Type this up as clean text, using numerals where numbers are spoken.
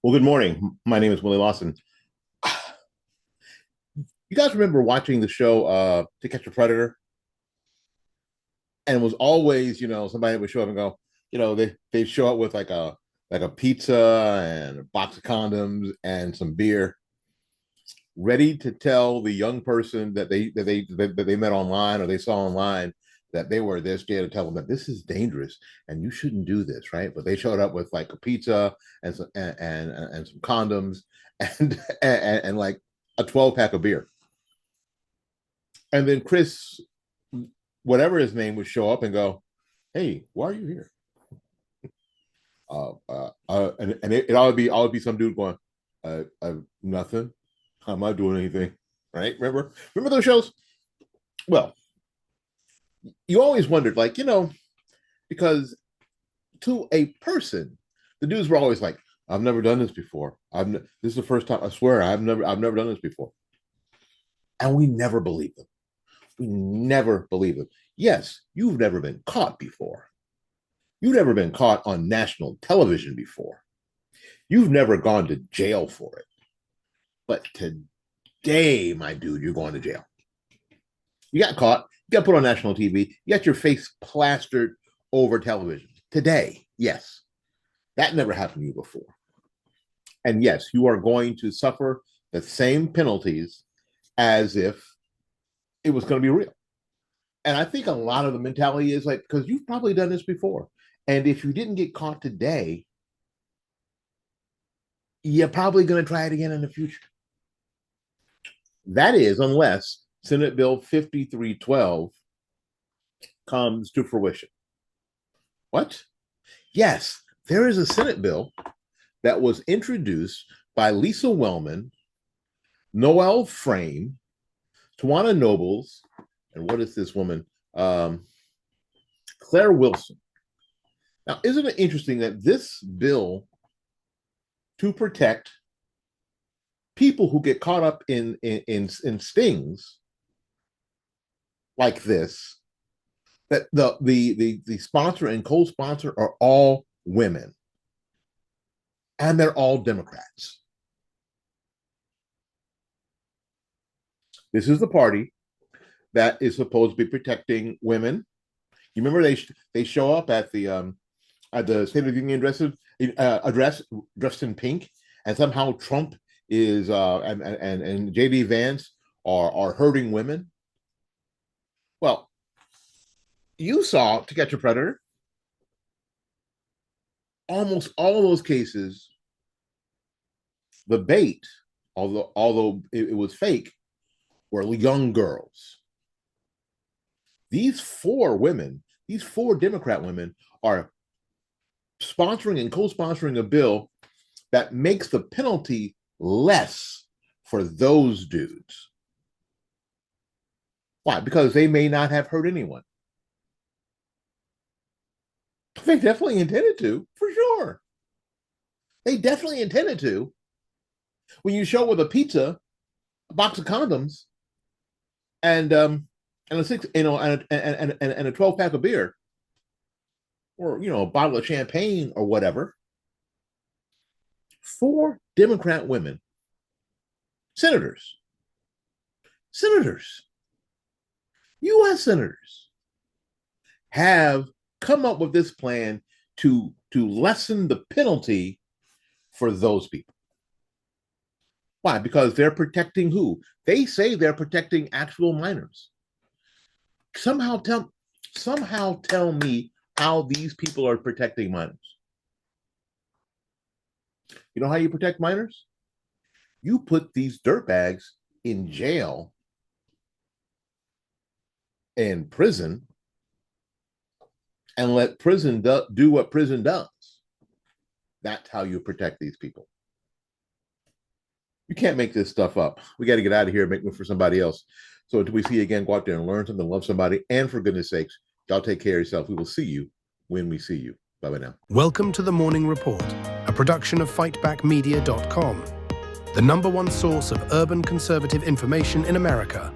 Well, good morning. My name is Willie Lawson. You guys remember watching the show To Catch a Predator? And it was always, somebody would show up and go, they show up with like a pizza and a box of condoms and some beer, ready to tell the young person that they met online or they saw online that they're scared to tell them that this is dangerous and you shouldn't do this, right? But they showed up with like a pizza and some condoms and like a 12 pack of beer. And then Chris, whatever his name, would show up and go, "Hey, why are you here?" And it always be some dude going, Nothing. I'm not doing anything." Right? Remember those shows? Well, you always wondered, like, because to a person, the dudes were always like, "I've never done this before. This is the first time. I swear, I've never done this before," and we never believed them. We never believed them. Yes, you've never been caught before. You've never been caught on national television before. You've never gone to jail for it. But today, my dude, you're going to jail. You got caught. You got put on national TV. You got your face plastered over television. Today, yes. That never happened to you before. And yes, you are going to suffer the same penalties as if it was going to be real. And I think a lot of the mentality is like, because you've probably done this before. And if you didn't get caught today, you're probably going to try it again in the future. That is, unless Senate Bill 5312 comes to fruition. What? Yes, there is a Senate bill that was introduced by Lisa Wellman, Noel Frame, Tawana Nobles, and what is this woman? Claire Wilson. Now, isn't it interesting that this bill to protect people who get caught up in stings like this, that the sponsor and co-sponsor are all women, and they're all Democrats. This is the party that is supposed to be protecting women. You remember they show up at the State of the Union address dressed in pink, and somehow Trump is and JD Vance are hurting women. Well, you saw To Catch a Predator. Almost all of those cases, the bait, although it was fake, were young girls. These four Democrat women, are sponsoring and co-sponsoring a bill that makes the penalty less for those dudes. Why? Because they may not have hurt anyone. They definitely intended to, for sure. They definitely intended to. When you show up with a pizza, a box of condoms, and a six, and a 12 pack of beer, or a bottle of champagne or whatever. Four Democrat women, senators, U.S. senators, have come up with this plan to lessen the penalty for those people. Why? Because they're protecting who? They say they're protecting actual minors. Somehow tell me how these people are protecting minors. You know how you protect minors? You put these dirtbags in jail and prison, and let prison do what prison does. That's how you protect these people. You can't make this stuff up. We got to get out of here and make room for somebody else. So until we see you again, go out there and learn something, love somebody, and for goodness sakes, y'all take care of yourself. We will see you when we see you. Bye-bye now. Welcome to The Morning Report, a production of fightbackmedia.com, the #1 source of urban conservative information in America.